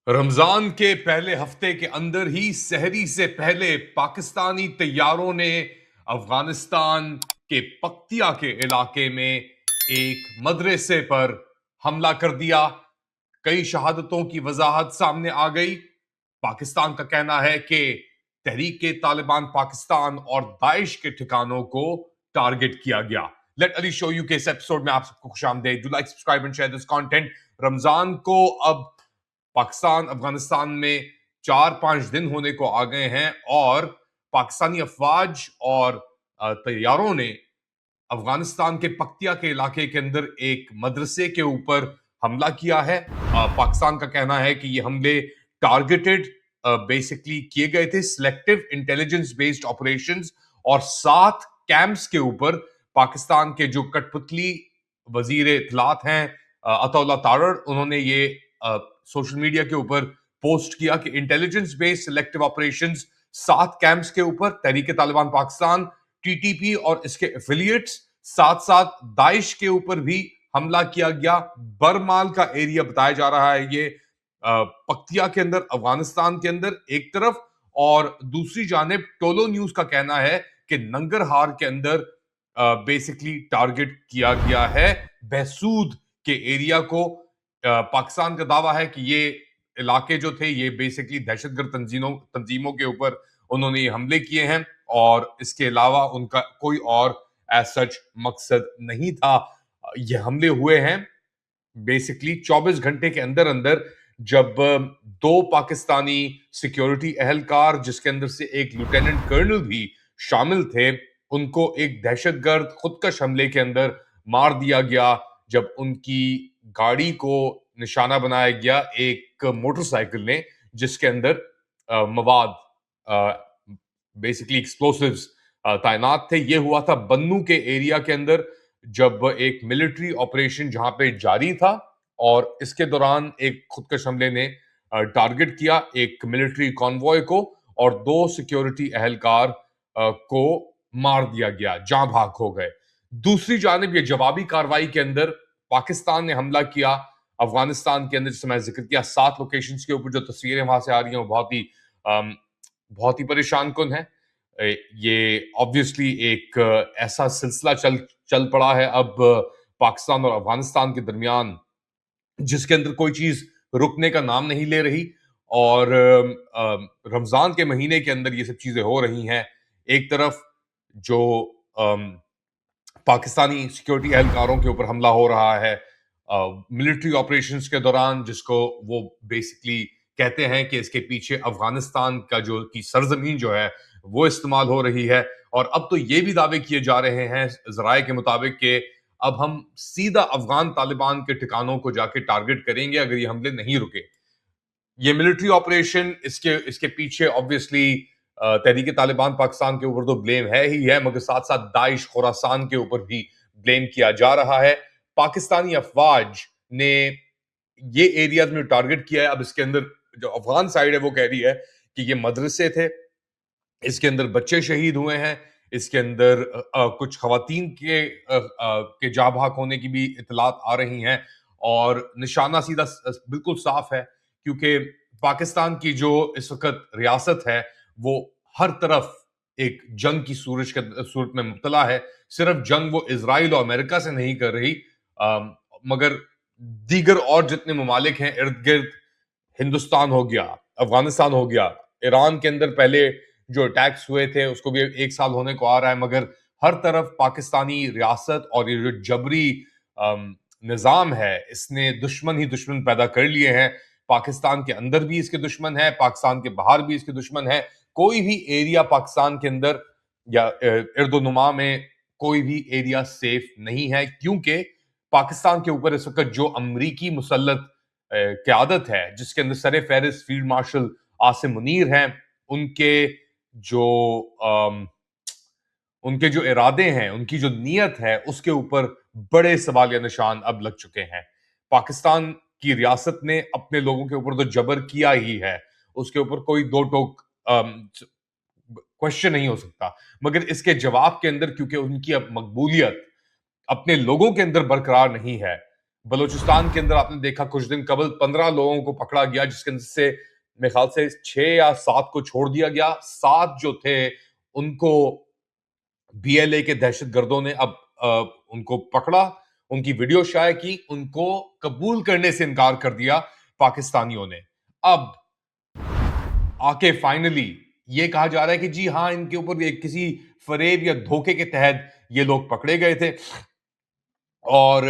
رمضان کے پہلے ہفتے کے اندر ہی سحری سے پہلے پاکستانی طیاروں نے افغانستان کے پکتیا کے علاقے میں ایک مدرسے پر حملہ کر دیا. کئی شہادتوں کی وضاحت سامنے آ گئی. پاکستان کا کہنا ہے کہ تحریک طالبان پاکستان اور داعش کے ٹھکانوں کو ٹارگٹ کیا گیا. لیٹ علی شو یو کے اس ایپیسوڈ میں آپ سب کو خوش آمدید. Do like subscribe and share this content. Ramzan کو اب پاکستان افغانستان میں 4-5 دن ہونے کو آ گئے ہیں اور پاکستانی افواج اور طیاروں نے افغانستان کے پکتیا کے علاقے کے اندر ایک مدرسے کے اوپر حملہ کیا ہے. پاکستان کا کہنا ہے کہ یہ حملے ٹارگیٹڈ بیسکلی کیے گئے تھے، سلیکٹو انٹیلیجنس بیسڈ آپریشنز، اور 7 کیمپس کے اوپر پاکستان کے جو کٹ پتلی وزیر اطلاعات ہیں عطا اللہ تارڑ، انہوں نے یہ سوشل میڈیا کے اوپر پوسٹ کیا کہ intelligence based selective operations 7 camps کے اوپر Tehreek Taliban Pakistan, T T P اور اس کے ایفیلیٹس، ساتھ ساتھ داعش کے اوپر بھی حملہ کیا گیا. برمال کا ایریا بتایا جا رہا ہے یہ پکتیا کے اندر افغانستان کے اندر ایک طرف، اور دوسری جانب ٹولو نیوز کا کہنا ہے کہ ننگرہار کے اندر بیسکلی ٹارگٹ کیا گیا ہے بہسود کے ایریا کو. پاکستان کا دعویٰ ہے کہ یہ علاقے جو تھے یہ بیسکلی دہشت گرد تنظیموں کے اوپر انہوں نے یہ حملے کیے ہیں، اور اس کے علاوہ ان کا کوئی اور ایز سچ مقصد نہیں تھا. یہ حملے ہوئے ہیں بیسکلی 24 گھنٹے کے اندر اندر، جب 2 پاکستانی سیکیورٹی اہلکار، جس کے اندر سے ایک لیفٹیننٹ کرنل بھی شامل تھے، ان کو ایک دہشت گرد خودکش حملے کے اندر مار دیا گیا جب ان کی گاڑی کو نشانہ بنایا گیا ایک موٹر سائیکل نے، جس کے اندر مواد بیسکلی ایکسپلوسیوز تعینات تھے. یہ ہوا تھا بنو کے ایریا کے اندر جب ایک ملٹری آپریشن جہاں پہ جاری تھا، اور اس کے دوران ایک خودکش حملے نے ٹارگٹ کیا ایک ملٹری کانوائے کو، اور 2 سیکیورٹی اہلکار کو مار دیا گیا، جاں بھاگ ہو گئے. دوسری جانب یہ جوابی کاروائی کے اندر پاکستان نے حملہ کیا افغانستان کے اندر، جس سے میں ذکر کیا 7 لوکیشنز کے اوپر. جو تصویریں وہاں سے آ رہی ہیں وہ بہت ہی پریشان کن ہے. یہ obviously ایک ایسا سلسلہ چل پڑا ہے اب پاکستان اور افغانستان کے درمیان، جس کے اندر کوئی چیز رکنے کا نام نہیں لے رہی، اور رمضان کے مہینے کے اندر یہ سب چیزیں ہو رہی ہیں. ایک طرف جو پاکستانی سیکیورٹی اہلکاروں کے اوپر حملہ ہو رہا ہے ملٹری آپریشنز کے دوران، جس کو وہ بیسکلی کہتے ہیں کہ اس کے پیچھے افغانستان کا جو کی سرزمین جو ہے وہ استعمال ہو رہی ہے. اور اب تو یہ بھی دعوے کیے جا رہے ہیں ذرائع کے مطابق کہ اب ہم سیدھا افغان طالبان کے ٹھکانوں کو جا کے ٹارگٹ کریں گے اگر یہ حملے نہیں رکے. یہ ملٹری آپریشن اس کے پیچھے obviously تحریک طالبان پاکستان کے اوپر تو بلیم ہے ہی ہے، مگر ساتھ ساتھ داعش خراسان کے اوپر بھی بلیم کیا جا رہا ہے. پاکستانی افواج نے یہ ایریاز میں ٹارگٹ کیا ہے. اب اس کے اندر جو افغان سائیڈ ہے وہ کہہ رہی ہے کہ یہ مدرسے تھے، اس کے اندر بچے شہید ہوئے ہیں، اس کے اندر کچھ خواتین کے جاں بحق ہونے کی بھی اطلاعات آ رہی ہیں، اور نشانہ سیدھا بالکل صاف ہے کیونکہ پاکستان کی جو اس وقت ریاست ہے وہ ہر طرف ایک جنگ کی صورت میں مبتلا ہے. صرف جنگ وہ اسرائیل اور امریکہ سے نہیں کر رہی، مگر دیگر اور جتنے ممالک ہیں ارد گرد، ہندوستان ہو گیا، افغانستان ہو گیا، ایران کے اندر پہلے جو اٹیکس ہوئے تھے اس کو بھی 1 سال ہونے کو آ رہا ہے، مگر ہر طرف پاکستانی ریاست اور یہ جو جبری نظام ہے اس نے دشمن ہی دشمن پیدا کر لیے ہیں. پاکستان کے اندر بھی اس کے دشمن ہے، پاکستان کے باہر بھی اس کے دشمن ہے. کوئی بھی ایریا پاکستان کے اندر یا ارد و نما میں کوئی بھی ایریا سیف نہیں ہے، کیونکہ پاکستان کے اوپر اس وقت جو امریکی مسلط قیادت ہے، جس کے اندر سر فہرست فیلڈ مارشل عاصم منیر ہیں، ان کے جو ارادے ہیں، ان کی جو نیت ہے، اس کے اوپر بڑے سوالیہ نشان اب لگ چکے ہیں. پاکستان کی ریاست نے اپنے لوگوں کے اوپر تو جبر کیا ہی ہے، اس کے اوپر کوئی دو ٹوک کوشچن نہیں ہو سکتا، مگر اس کے جواب کے اندر کیونکہ ان کی اب مقبولیت اپنے لوگوں کے اندر برقرار نہیں ہے، بلوچستان کے اندر آپ نے دیکھا کچھ دن قبل 15 لوگوں کو پکڑا گیا, جس کے اندر سے میرے خیال سے 6 یا 7 کو چھوڑ دیا گیا. 7 جو تھے ان کو بی ایل اے کے دہشت گردوں نے اب ان کو پکڑا, ان کی ویڈیو شائع کی, ان کو قبول کرنے سے انکار کر دیا پاکستانیوں نے. اب آ کے فائنلی یہ کہا جا رہا ہے کہ جی ہاں ان کے اوپر کسی فریب یا دھوکے کے تحت یہ لوگ پکڑے گئے تھے اور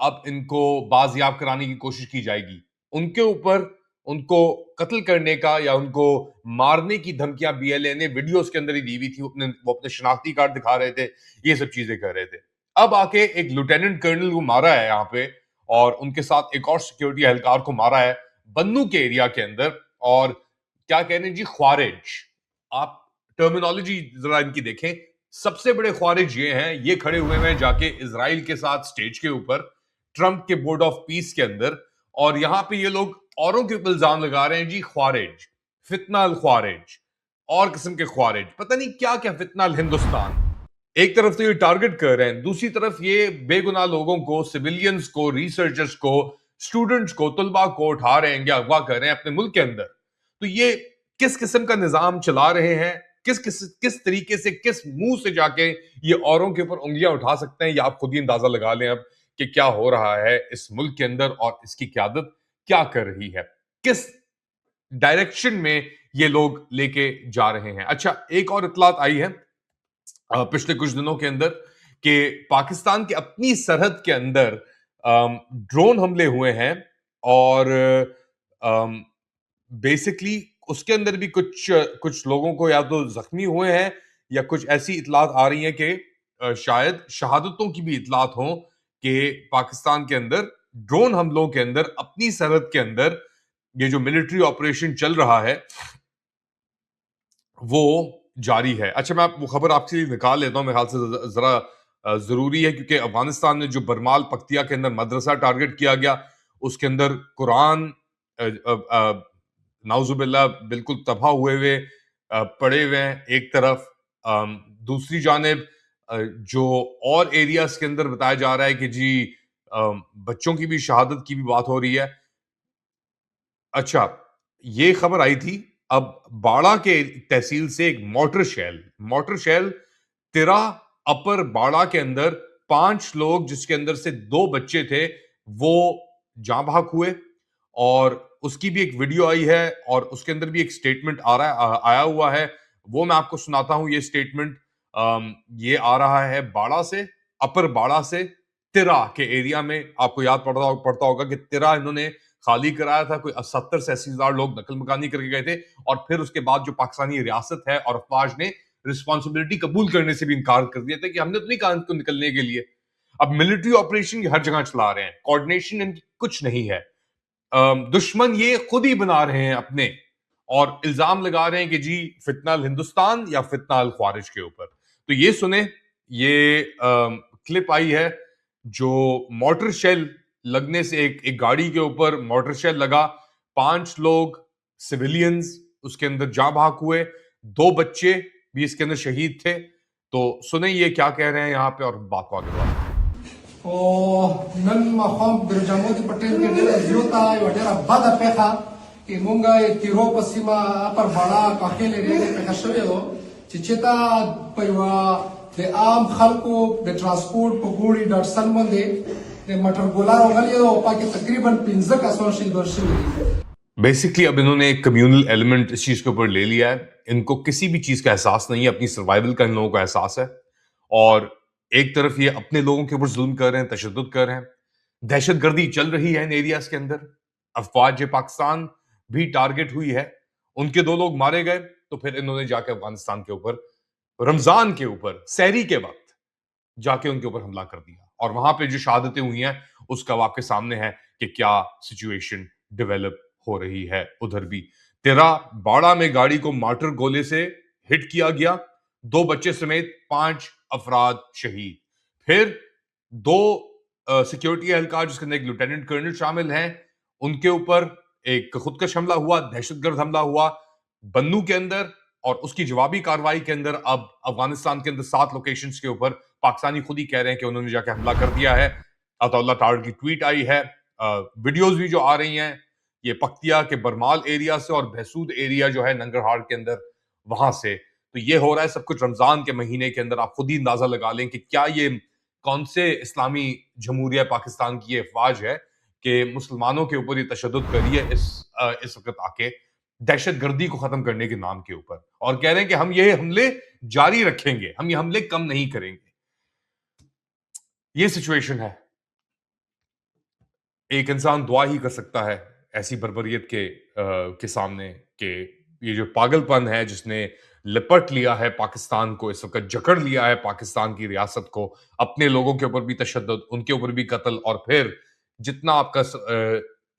اب ان کو بازیاب کرانے کی کوشش کی جائے گی. ان کے اوپر ان کو قتل کرنے کا یا ان کو مارنے کی دھمکیاں بی ایل اے نے ویڈیوز کے اندر ہی دی ہوئی تھی. وہ اپنے شناختی کارڈ دکھا رہے تھے, یہ سب چیزیں کر رہے تھے. اب آ کے ایک لیفٹیننٹ کرنل کو مارا ہے یہاں پہ, اور ان کے ساتھ ایک اور سیکیورٹی اہلکار کو مارا ہے بنو کے ایریا کے اندر. اور کیا کہہ رہے ہیں جی, خوارج. آپ ٹرمینالوجی ذرا ان کی دیکھیں. سب سے بڑے خوارج یہ ہیں, یہ کھڑے ہوئے ہیں جا کے اسرائیل کے ساتھ سٹیج کے اوپر ٹرمپ کے بورڈ آف پیس کے اندر, اور یہاں پہ یہ لوگ اوروں کے اوپر الزام لگا رہے ہیں جی خوارج, فتنہ الخوارج, اور قسم کے خوارج, پتہ نہیں کیا کیا فتنہ الہندوستان. ایک طرف تو یہ ٹارگٹ کر رہے ہیں, دوسری طرف یہ بے گناہ لوگوں کو, سویلینز کو, ریسرچرز کو, اسٹوڈنٹس کو, طلباء کو اٹھا رہے ہیں یا اغوا کر رہے ہیں اپنے ملک کے اندر. تو یہ کس قسم کا نظام چلا رہے ہیں, کس طریقے سے, کس منہ سے جا کے یہ اوروں کے اوپر انگلیاں اٹھا سکتے ہیں, یا آپ خود ہی اندازہ لگا لیں اب کہ کیا ہو رہا ہے اس ملک کے اندر اور اس کی قیادت کیا کر رہی ہے, کس ڈائریکشن میں یہ لوگ لے کے جا رہے ہیں. اچھا, ایک اور اطلاعات آئی ہے پچھلے کچھ دنوں کے اندر کہ پاکستان کے اپنی سرحد کے اندر ڈرون حملے ہوئے ہیں, اور بیسکلی اس کے اندر بھی کچھ لوگوں کو یا تو زخمی ہوئے ہیں, یا کچھ ایسی اطلاعات آ رہی ہیں کہ شاید شہادتوں کی بھی اطلاعات ہوں کہ پاکستان کے اندر ڈرون حملوں کے اندر اپنی سرحد کے اندر یہ جو ملٹری آپریشن چل رہا ہے وہ جاری ہے. اچھا, میں وہ خبر آپ کے لیے نکال لیتا ہوں, میرے خیال سے ذرا ضروری ہے, کیونکہ افغانستان میں جو برمال پکتیا کے اندر مدرسہ ٹارگٹ کیا گیا, اس کے اندر قرآن نعوذ باللہ بالکل تباہ ہوئے پڑے ہوئے ہیں ایک طرف. دوسری جانب جو اور ایریاز کے اندر بتایا جا رہا ہے کہ جی بچوں کی بھی شہادت کی بھی بات ہو رہی ہے. اچھا, یہ خبر آئی تھی اب باڑہ کے تحصیل سے ایک موٹر شیل تیرا اپر باڑہ کے اندر 5 لوگ, جس کے اندر سے 2 بچے تھے, وہ جاں بحق ہوئے, اور اس کی بھی ایک ویڈیو آئی ہے, اور اس کے اندر بھی ایک سٹیٹمنٹ آیا ہوا ہے. وہ میں آپ کو سناتا ہوں. یہ سٹیٹمنٹ یہ آ رہا ہے باڑہ سے, اپر باڑہ سے, تیرا کے ایریا میں. آپ کو یاد پڑتا ہوگا کہ تیرا انہوں نے خالی کرایا تھا, کوئی 70 سے 80,000 لوگ نقل مکانی کر کے گئے تھے, اور پھر اس کے بعد جو پاکستانی ریاست ہے اور افواج نے رسپانسبلٹی قبول کرنے سے بھی انکار کر دیا تھا کہ ہم نے تو نہیں کہا ان کو نکلنے کے لیے. اب ملٹری آپریشن یہ ہر جگہ چلا رہے ہیں, کوارڈینیشن ان کی کچھ نہیں ہے, دشمن یہ خود ہی بنا رہے ہیں اپنے, اور الزام لگا رہے ہیں کہ جی فتنہ الہندوستان یا فتنہ الخوارج کے اوپر. تو یہ سنیں, یہ کلپ آئی ہے جو موٹر شیل لگنے سے, ایک گاڑی کے اوپر موٹر شیل لگا, 5 لوگ سویلینز اس کے اندر جاں بحق ہوئے, 2 بچے بھی اس کے اندر شہید تھے. تو سنیں یہ کیا کہہ رہے ہیں یہاں پہ, اور بات کو آگے بڑھاتے ہیں. نن مخام برجامودی پټیل کې ډېر زیاته یو ډېره بده پیښه چې مونږ تیرو په سیمه پر باړه کاخېلې ډېرې پیښه شوې وه چې چېرته په یوه د عام خلکو د ټرانسپورټ په ګوړي ډاټسن باندې د موټر ګولا راغلې وه او پکې تقریبا 15 کسان شهید شوي دي. بیسکلی اب انہوں نے ایک کمیونل ایلیمنٹ اس چیز کے اوپر لے لیا ہے. ان کو کسی بھی چیز کا احساس نہیں ہے, اپنی سروائیول کا ان لوگوں کا احساس ہے, اور ایک طرف یہ اپنے لوگوں کے اوپر ظلم کر رہے ہیں, تشدد کر رہے ہیں, دہشت گردی چل رہی ہے ان ایریاز کے اندر. افواج پاکستان بھی ٹارگٹ ہوئی ہے, ان کے 2 لوگ مارے گئے, تو پھر انہوں نے جا کے افغانستان کے اوپر رمضان کے اوپر سحری کے وقت جا کے ان کے اوپر حملہ کر دیا, اور وہاں پہ جو شہادتیں ہوئی ہیں اس کا آپ کے سامنے ہے کہ کیا سچویشن ڈیولپ ہو رہی ہے ادھر بھی. تیرا باڑہ میں گاڑی کو مارٹر گولے سے ہٹ کیا گیا, 2 بچے سمیت 5 افراد شہید. پھر 2 سیکیورٹی اہلکار, جس کے اندر ایک لیفٹیننٹ کرنل شامل ہیں, ان کے اوپر ایک خودکش حملہ ہوا, دہشت گرد حملہ ہوا بنو کے اندر, اور اس کی جوابی کارروائی کے اندر اب افغانستان کے اندر 7 لوکیشنز کے اوپر پاکستانی خود ہی کہہ رہے ہیں کہ انہوں نے جا کے حملہ کر دیا ہے. عطا اللہ ٹاڑ کی ٹویٹ آئی ہے, ویڈیوز بھی جو آ رہی ہیں یہ پکتیا کے برمال ایریا سے اور بہسود ایریا جو ہے ننگرہار کے اندر وہاں سے. تو یہ ہو رہا ہے سب کچھ رمضان کے مہینے کے اندر. آپ خود ہی اندازہ لگا لیں کہ کیا یہ کون سے اسلامی جمہوریہ پاکستان کی یہ افواج ہے کہ مسلمانوں کے اوپر یہ تشدد کری ہے اس وقت آ کے دہشت گردی کو ختم کرنے کے نام کے اوپر, اور کہہ رہے ہیں کہ ہم یہ حملے جاری رکھیں گے, ہم یہ حملے کم نہیں کریں گے. یہ سچویشن ہے. ایک انسان دعا ہی کر سکتا ہے ایسی بربریت کے سامنے کہ یہ جو پاگل پن ہے جس نے لپٹ لیا ہے پاکستان کو, اس وقت جکڑ لیا ہے پاکستان کی ریاست کو, اپنے لوگوں کے اوپر بھی تشدد, ان کے اوپر بھی قتل, اور پھر جتنا آپ کا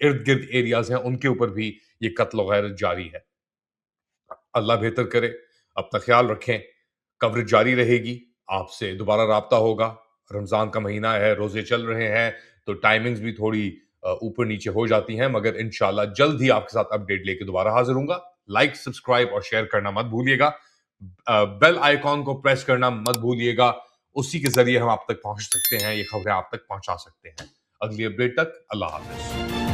ارد گرد ایریاز ہیں ان کے اوپر بھی یہ قتل وغیرہ جاری ہے. اللہ بہتر کرے. اپنا خیال رکھیں, کوریج جاری رہے گی, آپ سے دوبارہ رابطہ ہوگا. رمضان کا مہینہ ہے, روزے چل رہے ہیں تو ٹائمنگز بھی تھوڑی اوپر نیچے ہو جاتی ہیں, مگر انشاءاللہ جلد ہی آپ کے ساتھ اپڈیٹ لے کے دوبارہ حاضر ہوں گا. لائک, سبسکرائب اور شیئر کرنا مت بھولیے گا. بیل آئیکن کو پریس کرنا مت بھولیے گا. اسی کے ذریعے ہم آپ تک پہنچ سکتے ہیں, یہ خبریں آپ تک پہنچا سکتے ہیں. اگلی اپڈیٹ تک اللہ حافظ.